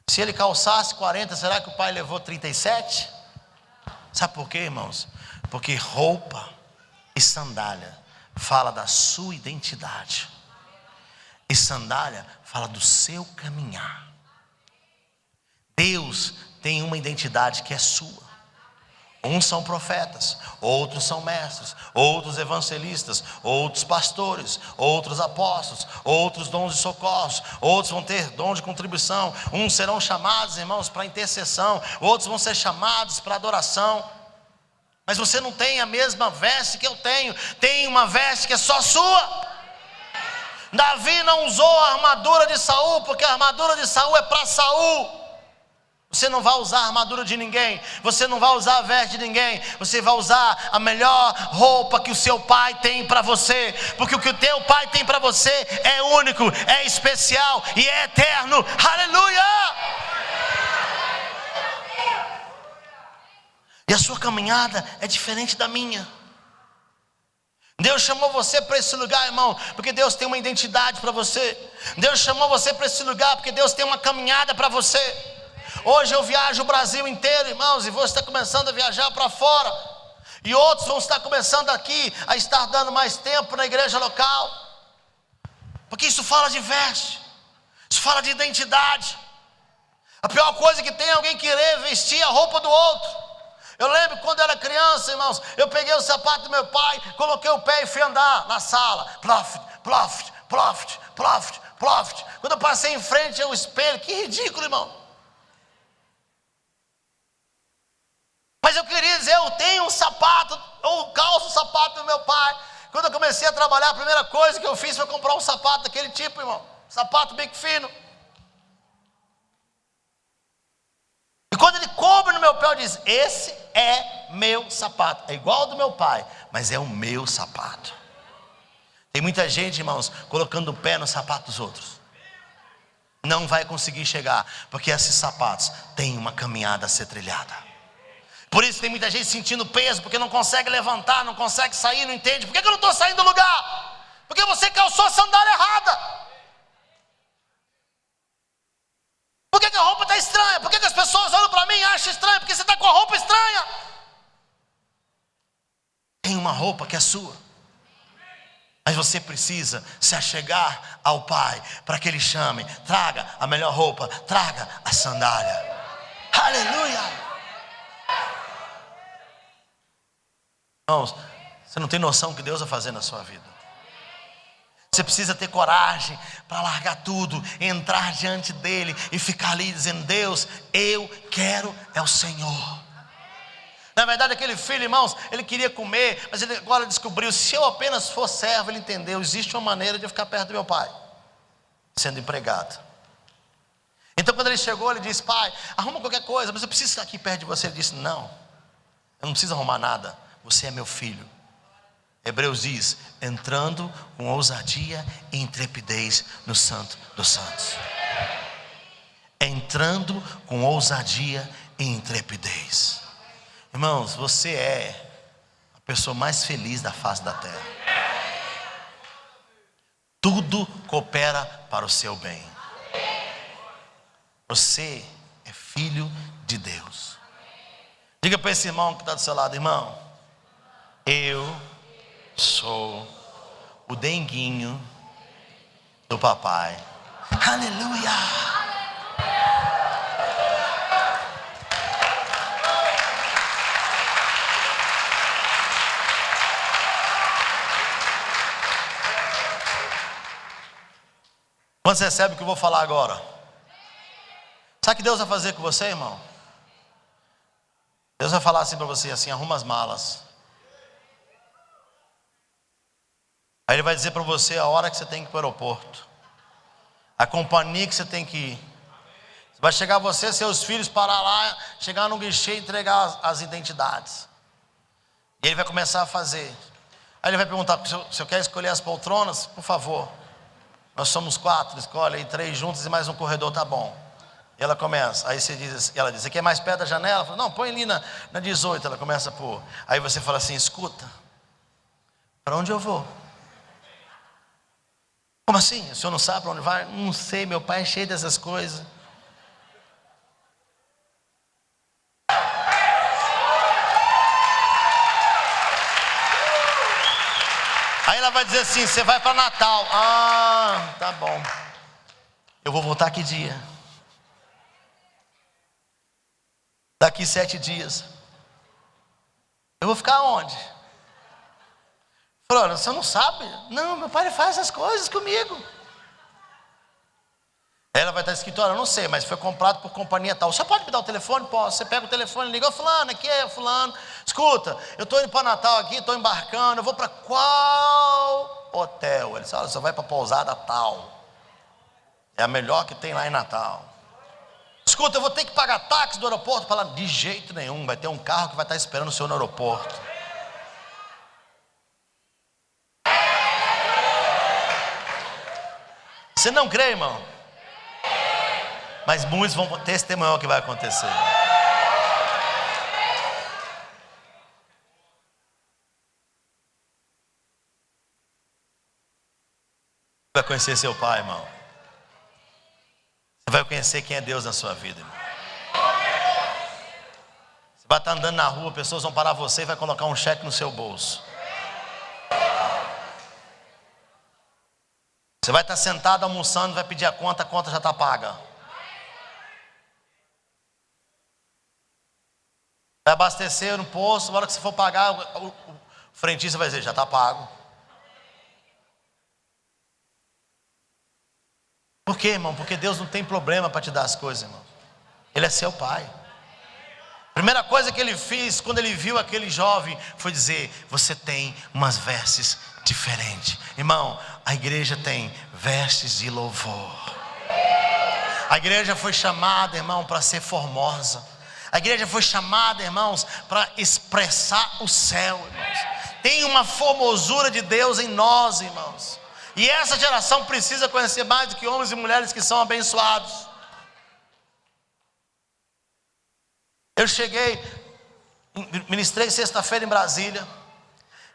Se ele calçasse 40, será que o pai levou 37? Sabe por quê, irmãos? Porque roupa e sandália fala da sua identidade, e sandália fala do seu caminhar. Deus tem uma identidade que é sua. Uns são profetas, outros são mestres, outros evangelistas, outros pastores, outros apóstolos, outros dons de socorros, outros vão ter dom de contribuição, uns serão chamados, irmãos, para intercessão, outros vão ser chamados para adoração. Mas você não tem a mesma veste que eu tenho. Tem uma veste que é só sua. Davi não usou a armadura de Saul, porque a armadura de Saul é para Saul. Você não vai usar a armadura de ninguém, você não vai usar a veste de ninguém, você vai usar a melhor roupa que o seu pai tem para você, porque o que o teu pai tem para você é único, é especial e é eterno. Aleluia! E a sua caminhada é diferente da minha. Deus chamou você para esse lugar, irmão, porque Deus tem uma identidade para você. Deus chamou você para esse lugar porque Deus tem uma caminhada para você. Hoje eu viajo o Brasil inteiro, irmãos, e você está começando a viajar para fora, e outros vão estar começando aqui a estar dando mais tempo na igreja local, porque isso fala de veste, isso fala de identidade. A pior coisa que tem é alguém querer vestir a roupa do outro. Eu lembro quando eu era criança, irmãos, eu peguei o sapato do meu pai, coloquei o pé e fui andar na sala, ploft, ploft, ploft, ploft, ploft. Quando eu passei em frente ao espelho, que ridículo, irmão. Mas eu queria dizer, eu tenho um sapato, eu calço o sapato do meu pai. Quando eu comecei a trabalhar, a primeira coisa que eu fiz foi comprar um sapato daquele tipo, irmão. Sapato bem fino. E quando ele cobre no meu pé, eu disse: esse é meu sapato. É igual ao do meu pai, mas é o meu sapato. Tem muita gente, irmãos, colocando o pé no sapato dos outros. Não vai conseguir chegar, porque esses sapatos têm uma caminhada a ser trilhada. Por isso tem muita gente sentindo peso, porque não consegue levantar, não consegue sair, não entende. Por que eu não estou saindo do lugar? Porque você calçou a sandália errada. Por que a roupa está estranha? Por que as pessoas olham para mim e acham estranho? Porque você está com a roupa estranha. Tem uma roupa que é sua, mas você precisa se achegar ao Pai, para que Ele chame, traga a melhor roupa, traga a sandália. Aleluia! Irmãos, você não tem noção do que Deus vai fazer na sua vida. Você precisa ter coragem para largar tudo, entrar diante dele e ficar ali dizendo: Deus, eu quero é o Senhor. Na verdade, aquele filho, irmãos, ele queria comer, mas ele agora descobriu: se eu apenas for servo, ele entendeu, existe uma maneira de eu ficar perto do meu pai, sendo empregado. Então quando ele chegou, ele disse: pai, arruma qualquer coisa, mas eu preciso estar aqui perto de você. Ele disse: não, eu não preciso arrumar nada, você é meu filho. Hebreus diz: entrando com ousadia e intrepidez no Santo dos Santos. Entrando com ousadia e intrepidez. Irmãos, você é a pessoa mais feliz da face da terra. Tudo coopera para o seu bem. Você é filho de Deus. Diga para esse irmão que está do seu lado: irmão, eu sou o denguinho do papai. Aleluia! Quando você recebe o que eu vou falar agora, sabe o que Deus vai fazer com você, irmão? Deus vai falar assim para você, assim: arruma as malas. Aí ele vai dizer para você a hora que você tem que ir para o aeroporto, a companhia que você tem que ir. Vai chegar você, seus filhos, parar lá, chegar no guichê e entregar as identidades. E ele vai começar a fazer. Aí ele vai perguntar: se eu quero escolher as poltronas, por favor. Nós somos 4, escolhe aí 3 juntos e mais um corredor, tá bom. E ela começa, aí ela diz: você quer mais perto da janela? Fala: não, põe ali na 18. Ela começa a pôr. Aí você fala assim: escuta, para onde eu vou? Como assim? O senhor não sabe para onde vai? Não sei, meu pai é cheio dessas coisas. Aí ela vai dizer assim: você vai para Natal. Ah, tá bom. Eu vou voltar que dia? Daqui 7 dias. Eu vou ficar onde? Falou: você não sabe? Não, meu pai faz essas coisas comigo. Ela vai estar escrito: olha, eu não sei, mas foi comprado por companhia tal. Você pode me dar o telefone? Posso. Você pega o telefone e liga: ô fulano, aqui é fulano. Escuta, eu estou indo para Natal aqui, estou embarcando, eu vou para qual hotel? Ele disse: olha, você vai para a pousada tal. É a melhor que tem lá em Natal. Escuta, eu vou ter que pagar táxi do aeroporto para lá. De jeito nenhum, vai ter um carro que vai estar esperando o senhor no aeroporto. Você não crê, irmão? Mas muitos vão testemunhar o que vai acontecer. Você vai conhecer seu pai, irmão. Você vai conhecer quem é Deus na sua vida, irmão. Você vai estar andando na rua, pessoas vão parar você e vai colocar um cheque no seu bolso. Você vai estar sentado almoçando, vai pedir a conta já está paga. Vai abastecer no posto, na hora que você for pagar, o frentista vai dizer: já está pago. Por quê, irmão? Porque Deus não tem problema para te dar as coisas, irmão. Ele é seu pai. Primeira coisa que ele fez quando ele viu aquele jovem foi dizer: você tem umas vestes diferentes. Irmão, a igreja tem vestes de louvor. A igreja foi chamada, irmão, para ser formosa. A igreja foi chamada, irmãos, para expressar o céu, irmãos. Tem uma formosura de Deus em nós, irmãos. E essa geração precisa conhecer mais do que homens e mulheres que são abençoados. Eu cheguei, ministrei sexta-feira em Brasília.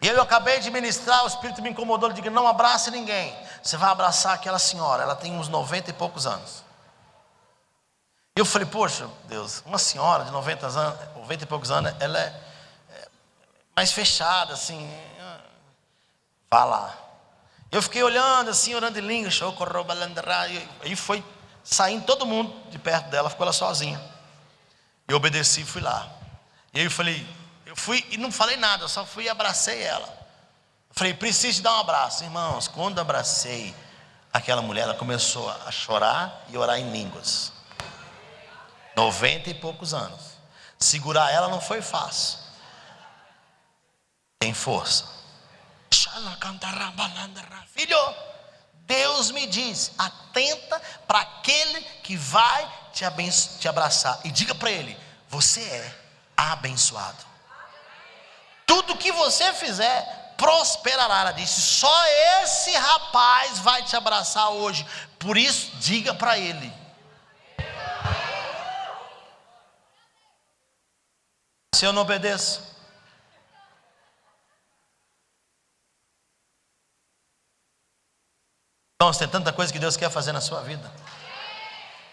E eu acabei de ministrar, o Espírito me incomodou. Ele disse: não abrace ninguém. Você vai abraçar aquela senhora, ela tem uns 90 e poucos anos. E eu falei: poxa Deus, uma senhora de 90 e poucos anos, ela é mais fechada assim. Vá lá. Eu fiquei olhando assim, orando em língua. E foi saindo todo mundo de perto dela, ficou ela sozinha. Eu obedeci e fui lá. E aí eu fui e não falei nada, eu só fui e abracei ela. Eu falei, preciso te dar um abraço. Irmãos, quando abracei aquela mulher, ela começou a chorar e orar em línguas. 90 e poucos anos. Segurar ela não foi fácil. Tem força. Filho, Deus me diz: atenta para aquele que vai te abraçar. E diga para ele: você é abençoado. Tudo que você fizer prosperará. Ela disse: só esse rapaz vai te abraçar hoje. Por isso, diga para ele. Se eu não obedeço, irmãos, tem tanta coisa que Deus quer fazer na sua vida.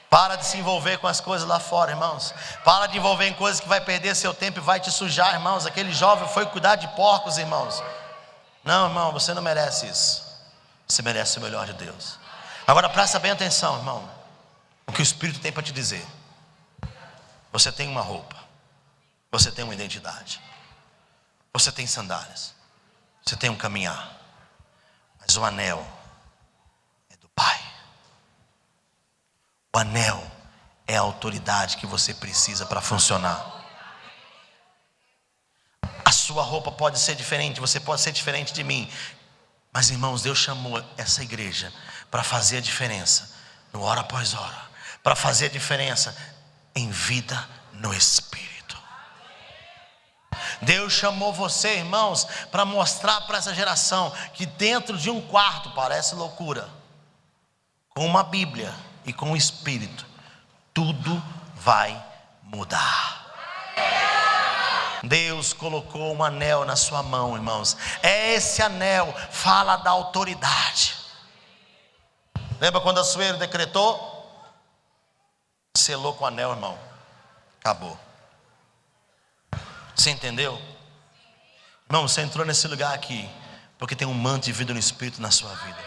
Para de se envolver com as coisas lá fora, irmãos. Para de envolver em coisas que vai perder seu tempo e vai te sujar, irmãos. Aquele jovem foi cuidar de porcos, irmãos. Não, irmão, você não merece isso. Você merece o melhor de Deus. Agora presta bem atenção, irmão. O que o Espírito tem para te dizer. Você tem uma roupa. Você tem uma identidade. Você tem sandálias. Você tem um caminhar. Mas o anel é do Pai. O anel é a autoridade que você precisa para funcionar. A sua roupa pode ser diferente, você pode ser diferente de mim. Mas, irmãos, Deus chamou essa igreja para fazer a diferença no hora após hora. Para fazer a diferença em vida no Espírito. Deus chamou você, irmãos, para mostrar para essa geração que dentro de um quarto, parece loucura, com uma Bíblia e com o Espírito, tudo vai mudar. Deus colocou um anel na sua mão, irmãos. Esse anel fala da autoridade. Lembra quando a Açoeiro decretou? Selou com o anel, irmão. Acabou. Você entendeu? Irmão, você entrou nesse lugar aqui porque tem um manto de vida no Espírito na sua vida.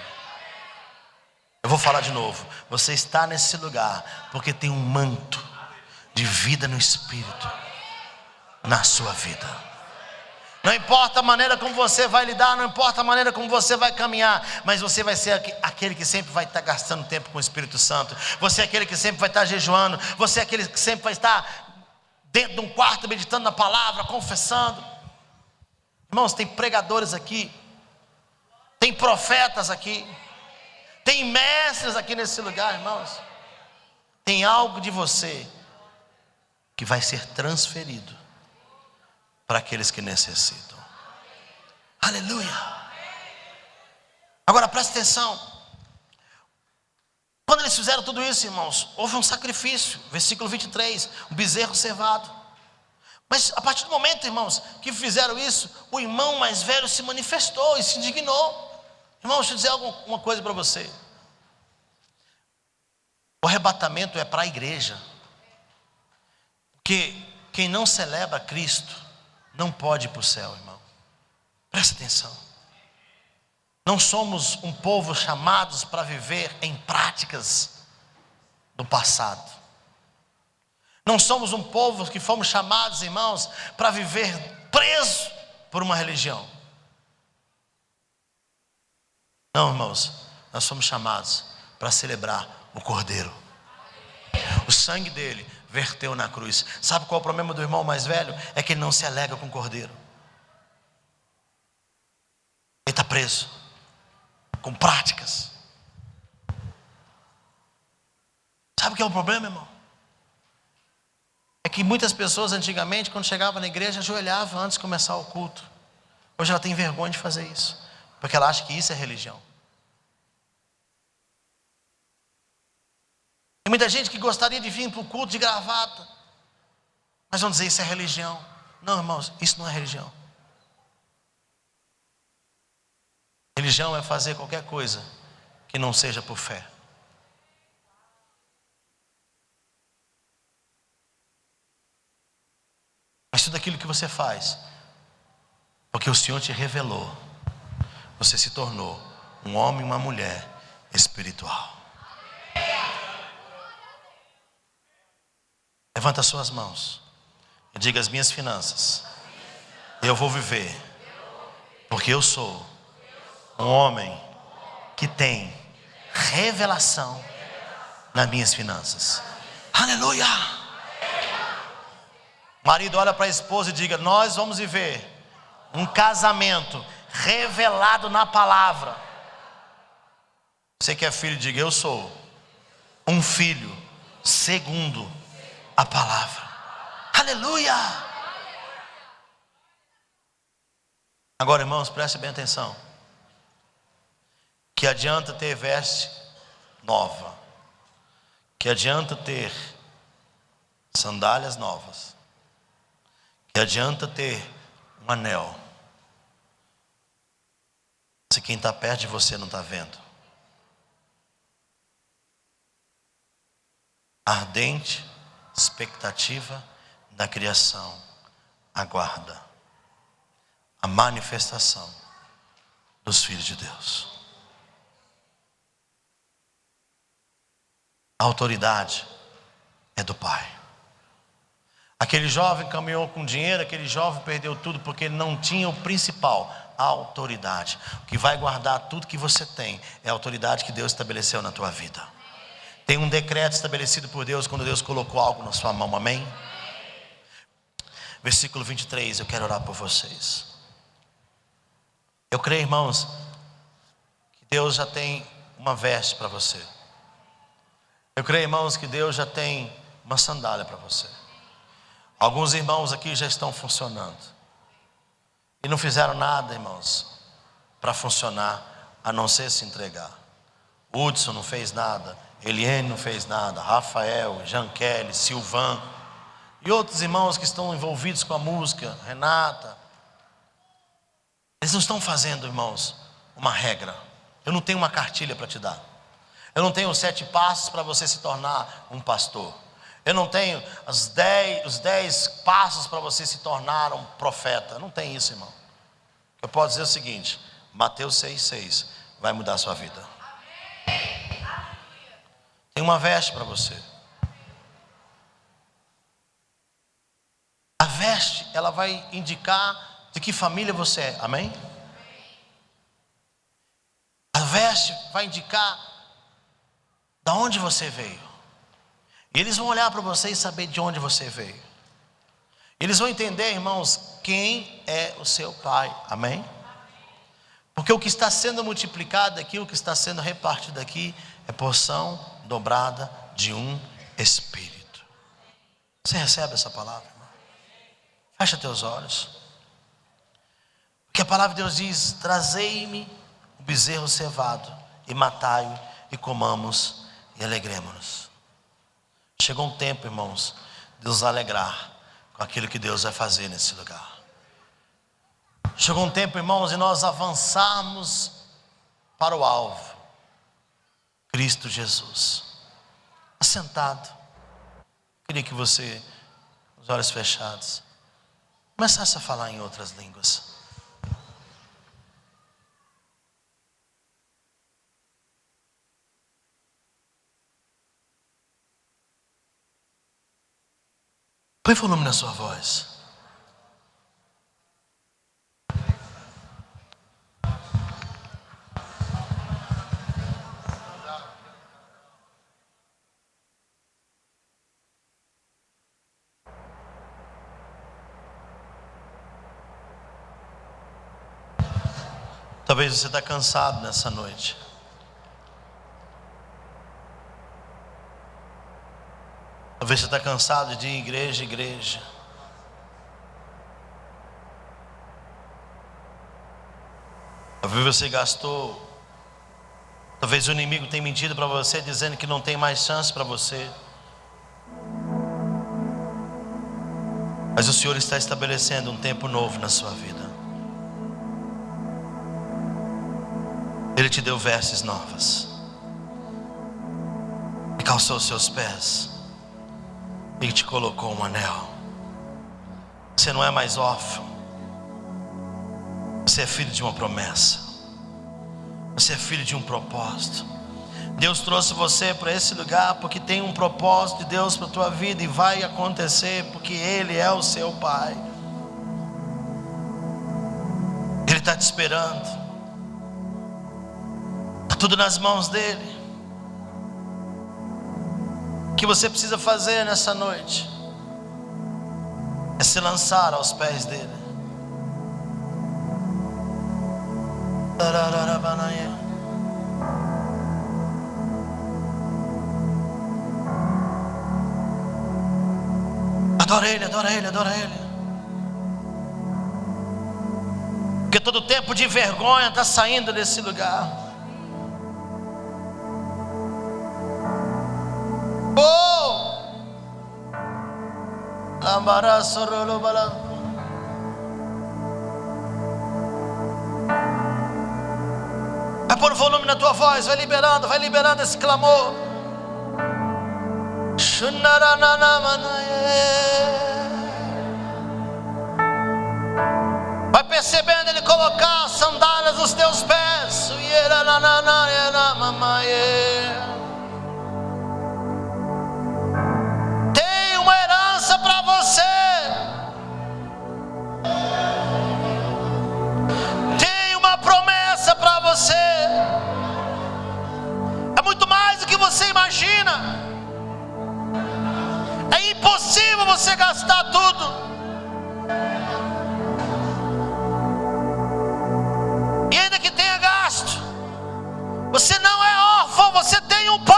Eu vou falar de novo. Você está nesse lugar porque tem um manto de vida no Espírito na sua vida. Não importa a maneira como você vai lidar, não importa a maneira como você vai caminhar, mas você vai ser aquele que sempre vai estar gastando tempo com o Espírito Santo. Você é aquele que sempre vai estar jejuando. Você é aquele que sempre vai estar dentro de um quarto meditando na palavra, confessando. Irmãos, tem pregadores aqui, tem profetas aqui, tem mestres aqui nesse lugar, irmãos. Tem algo de você que vai ser transferido para aqueles que necessitam. Aleluia. Agora presta atenção. Quando eles fizeram tudo isso, irmãos, houve um sacrifício. Versículo 23, um bezerro cevado. Mas a partir do momento, irmãos, que fizeram isso, o irmão mais velho se manifestou e se indignou. Irmão, deixa eu dizer uma coisa para você. O arrebatamento é para a igreja. Porque quem não celebra Cristo não pode ir para o céu, irmão. Presta atenção. Não somos um povo chamados para viver em práticas do passado. Não somos um povo que fomos chamados, irmãos, para viver preso por uma religião. Não, irmãos, nós somos chamados para celebrar o Cordeiro. O sangue dele verteu na cruz. Sabe qual é o problema do irmão mais velho? É que ele não se alega com o Cordeiro. Ele está preso com práticas. Sabe o que é o problema, irmão? É que muitas pessoas antigamente, quando chegavam na igreja, ajoelhavam antes de começar o culto. Hoje ela tem vergonha de fazer isso, porque ela acha que isso é religião. Tem muita gente que gostaria de vir para o culto de gravata, mas vão dizer isso é religião. Não, irmãos, isso não é religião. Religião é fazer qualquer coisa que não seja por fé. Mas tudo aquilo que você faz, porque o Senhor te revelou, você se tornou um homem e uma mulher espiritual. Levanta as suas mãos e diga: as minhas finanças eu vou viver, porque eu sou um homem que tem revelação nas minhas finanças. Aleluia! Marido, olha para a esposa e diga: nós vamos viver um casamento revelado na palavra. Você que é filho, diga: eu sou um filho segundo a palavra. Aleluia! Agora, irmãos, prestem bem atenção. Que adianta ter veste nova, que adianta ter sandálias novas, que adianta ter um anel, se quem está perto de você não está vendo. Ardente expectativa da criação aguarda a manifestação dos filhos de Deus. A autoridade é do Pai. Aquele jovem caminhou com dinheiro, aquele jovem perdeu tudo porque ele não tinha o principal, a autoridade. O que vai guardar tudo que você tem é a autoridade que Deus estabeleceu na tua vida. Tem um decreto estabelecido por Deus quando Deus colocou algo na sua mão, amém? Versículo 23, eu quero orar por vocês. Eu creio, irmãos, que Deus já tem uma veste para você. Eu creio, irmãos, que Deus já tem uma sandália para você. Alguns irmãos aqui já estão funcionando e não fizeram nada, irmãos, para funcionar, a não ser se entregar. Hudson não fez nada, Eliane não fez nada, Rafael, Jean Kelly, Silvan e outros irmãos que estão envolvidos com a música, Renata. Eles não estão fazendo, irmãos, uma regra. Eu não tenho uma cartilha para te dar. Eu não tenho 7 passos para você se tornar um pastor. Eu não tenho os 10 passos para você se tornar um profeta. Não tem isso, irmão. Eu posso dizer o seguinte: Mateus 6,6 vai mudar a sua vida. Tem uma veste para você. A veste, ela vai indicar de que família você é, amém? A veste vai indicar de onde você veio. E eles vão olhar para você e saber de onde você veio. Eles vão entender, irmãos, quem é o seu pai, amém? Porque o que está sendo multiplicado aqui, o que está sendo repartido aqui, é porção dobrada de um Espírito. Você recebe essa palavra, irmão? Fecha teus olhos. Porque a palavra de Deus diz: trazei-me o bezerro cevado e matai-o e comamos e alegremos-nos. Chegou um tempo, irmãos, de nos alegrar com aquilo que Deus vai fazer nesse lugar. Chegou um tempo, irmãos, de nós avançarmos para o alvo, Cristo Jesus. Assentado, queria que você, com os olhos fechados, começasse a falar em outras línguas. Põe volume na sua voz. Talvez você está cansado nessa noite. Talvez você está cansado de ir igreja em igreja. Talvez você gastou. Talvez o inimigo tenha mentido para você, dizendo que não tem mais chance para você. Mas o Senhor está estabelecendo um tempo novo na sua vida. Ele te deu vestes novas e calçou os seus pés e te colocou um anel. Você não é mais órfão. Você é filho de uma promessa. Você é filho de um propósito. Deus trouxe você para esse lugar porque tem um propósito de Deus para a tua vida, e vai acontecer porque Ele é o seu Pai. Ele está te esperando. tudo nas mãos dele. O que você precisa fazer nessa noite é se lançar aos pés dele. Adora ele, adora ele, adora ele. Porque todo tempo de vergonha está saindo desse lugar. Oh! Vai pôr o volume na tua voz, vai liberando esse clamor. Vai percebendo ele colocar sandálias nos teus pés. Tem uma herança para você. Tem uma promessa para você. É muito mais do que você imagina. É impossível você gastar tudo. E ainda que tenha gasto, você não é órfão, você tem um pai.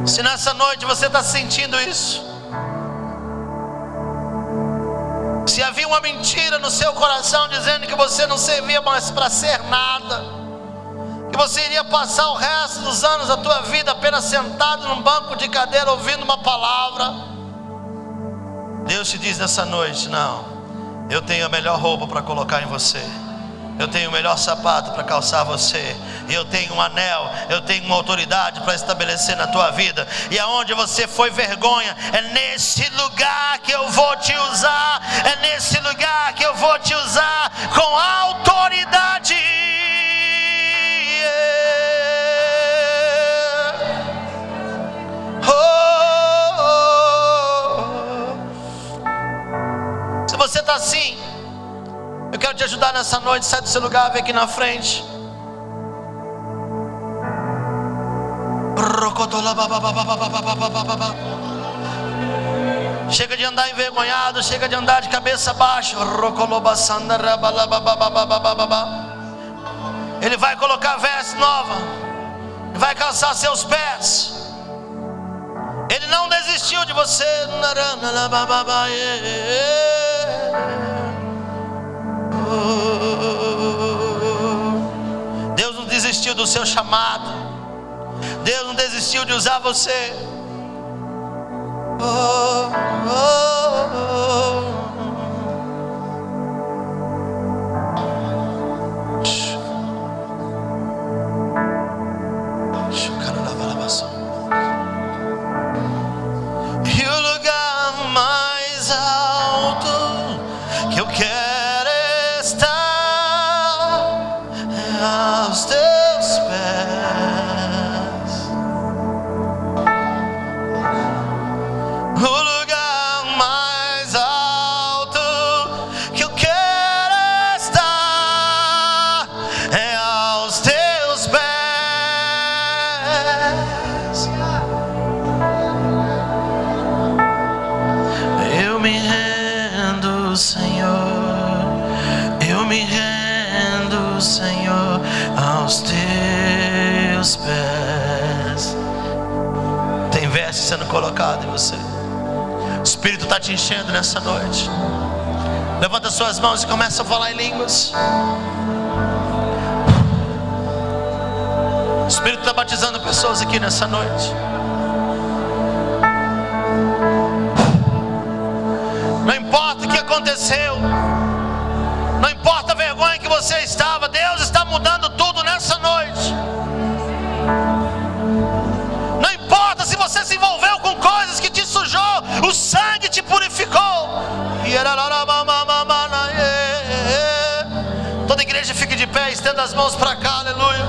Se nessa noite você está sentindo isso, se havia uma mentira no seu coração dizendo que você não servia mais para ser nada, que você iria passar o resto dos anos da tua vida apenas sentado num banco de cadeira ouvindo uma palavra, Deus te diz nessa noite: não, eu tenho a melhor roupa para colocar em você, eu tenho o melhor sapato para calçar você, eu tenho um anel, eu tenho uma autoridade para estabelecer na tua vida. E aonde você foi vergonha, é nesse lugar que eu vou te usar, é nesse lugar que eu vou te usar com autoridade. Se você está assim, eu quero te ajudar nessa noite. Sai do seu lugar, vem aqui na frente. Chega de andar envergonhado, chega de andar de cabeça baixa. Ele vai colocar veste nova, ele vai calçar seus pés. Ele não desistiu de você. Deus não desistiu do seu chamado. Deus não desistiu de usar você. E o lugar mais alto que eu quero estar é aos teus pés. O lugar mais alto que eu quero estar é aos teus pés. Eu me rendo, Senhor, eu me rendo, Senhor, aos teus pés. Tem veste sendo colocado em você. O Espírito está te enchendo nessa noite. Levanta suas mãos e começa a falar em línguas. O Espírito está batizando pessoas aqui nessa noite. Não importa o que aconteceu, não importa a vergonha que você estava, Deus está mudando tudo nessa noite. Não importa se você se envolveu com coisas que te sujou, o sangue te purificou. Toda igreja fique de pé, estenda as mãos para cá, aleluia.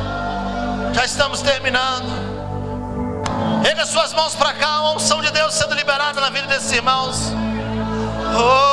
Já estamos terminando. Erga suas mãos para cá, a unção de Deus sendo liberada na vida desses irmãos. Oh,